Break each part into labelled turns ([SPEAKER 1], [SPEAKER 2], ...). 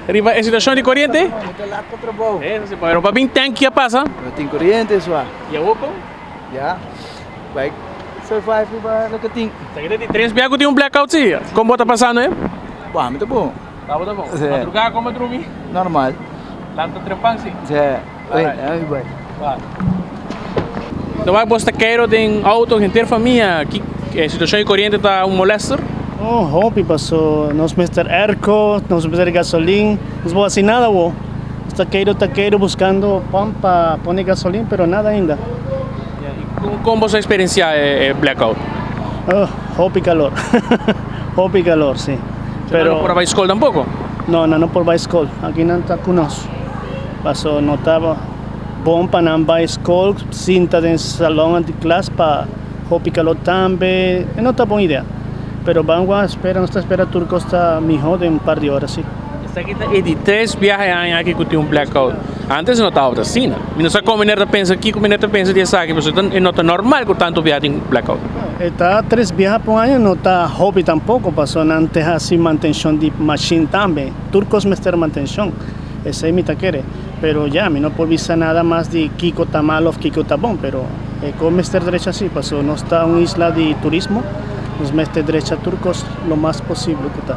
[SPEAKER 1] Arriba, ¿es situación de corriente?
[SPEAKER 2] Muito lá para o trabalho.
[SPEAKER 1] Pero para mí, tanque ya pasa.
[SPEAKER 2] Não tem corrente, só.
[SPEAKER 1] ¿Y a vos?
[SPEAKER 2] Já. Vai survive para o que tem.
[SPEAKER 1] De 3 biaco tiene un blackout, sí. ¿Cómo está pasando, eh?
[SPEAKER 2] Bom, muito bom.
[SPEAKER 1] Tá bom.
[SPEAKER 2] Sí.
[SPEAKER 1] Madrugada, como dormir?
[SPEAKER 2] Normal.
[SPEAKER 1] Lanta trepang, sí.
[SPEAKER 2] Já.
[SPEAKER 1] Alright.
[SPEAKER 2] Vai.
[SPEAKER 1] Então vai você querer tem auto em ter família que a situação de corrente está molestar.
[SPEAKER 3] Oh, hopi passou. Nós Mr. Erco, nós Mr. Gasolina, nós vamos assim nada, wo. Está queiro buscando pão para pôr gasolina, pero nada ainda.
[SPEAKER 1] Como você experiencia blackout?
[SPEAKER 3] Oh, hopi calor. Hopi calor, sim.
[SPEAKER 1] Pero não por a escola tampouco.
[SPEAKER 3] Não por escola. Aqui não está conosco. Passou, não estava bom para não ir escola, cinta de salão de classe para hopi calor também. Não está boa ideia. Pero vamos a esperar, nuestra espera turco está mejor de un par de horas, sí.
[SPEAKER 1] Está aqui de 3 viajes aqui que tem blackout. Antes não estava assim, né? Não sei como a pensa aqui, como a pensa de essa aqui, mas não está normal que tanto viaje tem blackout.
[SPEAKER 3] Está 3 viajes por año, no está hobby tampoco, pasó antes así mantención de machine también. Turcos me están mantención, ese es mi taquere. Pero ya, a mí no puedo visar nada más de Kiko está malo, Kiko está bon, pero con Mr. derecha sí, pasó, no está una isla de turismo. Nos mete derecha turcos lo más posible que está.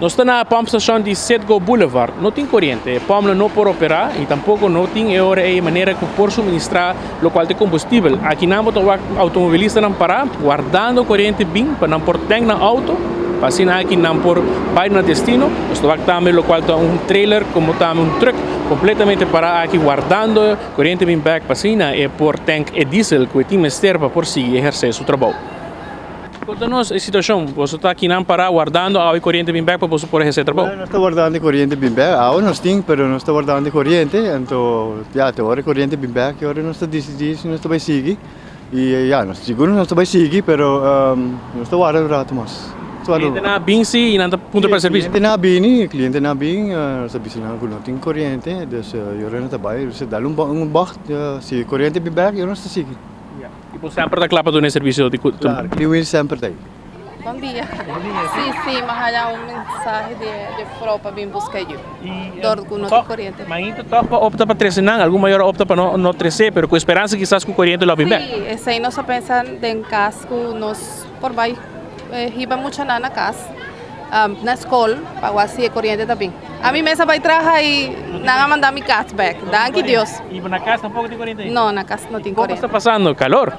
[SPEAKER 1] Nós estamos na pump station de Setgo Boulevard. Não tem corrente. A pump não pode operar e tampouco não tem maneira que por suministrar local de combustível. Aqui não pode o automobilista não parar, guardando corrente bem para não pôr tanque no auto. Para assim aqui não pôr vai no destino. Nós estamos também local de trailer como também truck completamente para aqui guardando corrente bem back para assim é por tanque e diesel que tem mestre para por seguir exercer seu trabalho. Conta-nos a situação, você está aqui não parar guardando a corrente bem back para você poder exercer trabalho?
[SPEAKER 4] Bueno, no está guardando corriente bem back, ahora não tem, pero não está guardando corriente, então já tem hora corriente bem back, agora não está decidindo se não está vai seguir e já não seguro não está vai seguir, pero não está guardando rato mais.
[SPEAKER 1] Cliente na bem sim e não está ponto para serviço.
[SPEAKER 4] Cliente na bem, sabe se não tem corriente, então agora não está vai, você dá bocht, se corriente bem back, eu não está seguir.
[SPEAKER 1] E você sempre está claro para o serviço de
[SPEAKER 4] Claro, eu sempre está aí.
[SPEAKER 5] Bom dia. Sim, mas há mensagem de Europa para vir buscar eu. Dor com nossa corrente.
[SPEAKER 1] Mas então opta para 13 não, algum maior opta para não 13, pero com esperança que quizás com corrente lá bem back.
[SPEAKER 5] Sim, esse aí nós pensa em casco, nós por vai riba muito na casa. Na escola, para assim a corrente também. A mim mesma vai trabalhar e não mandar minha casa back. Danke Deus.
[SPEAKER 1] E na casa tampouco tem corrente?
[SPEAKER 5] Não, na casa não tem corrente.
[SPEAKER 1] Como está passando? Calor?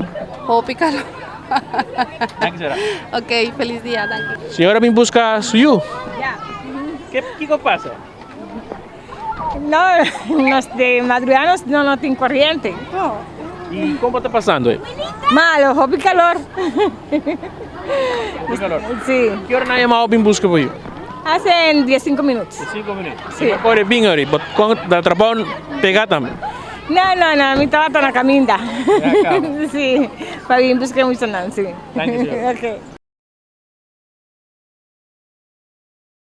[SPEAKER 5] Hopi calor.
[SPEAKER 1] Danke, senhora.
[SPEAKER 5] Ok, feliz dia, danke.
[SPEAKER 1] Senhora me busca suyo?
[SPEAKER 6] Ya.
[SPEAKER 1] ¿Qué pasa?
[SPEAKER 6] No, de madrugada no tiene corriente.
[SPEAKER 1] ¿Y cómo está pasando?
[SPEAKER 6] Malo, hopi calor.
[SPEAKER 1] ¿Qué calor?
[SPEAKER 6] Sí,
[SPEAKER 1] ¿Qué hora nadie más me busca por yo?
[SPEAKER 6] hace 15 minutos.
[SPEAKER 1] 5 minutos.
[SPEAKER 6] Sí.
[SPEAKER 1] Me pone bien ahorita, con el trapón pegado también.
[SPEAKER 6] No, mi estaba en la caminda.
[SPEAKER 1] Acá.
[SPEAKER 6] Sí, para bien buscar mucho nada, sí.
[SPEAKER 1] Thank you, sir.
[SPEAKER 6] Okay.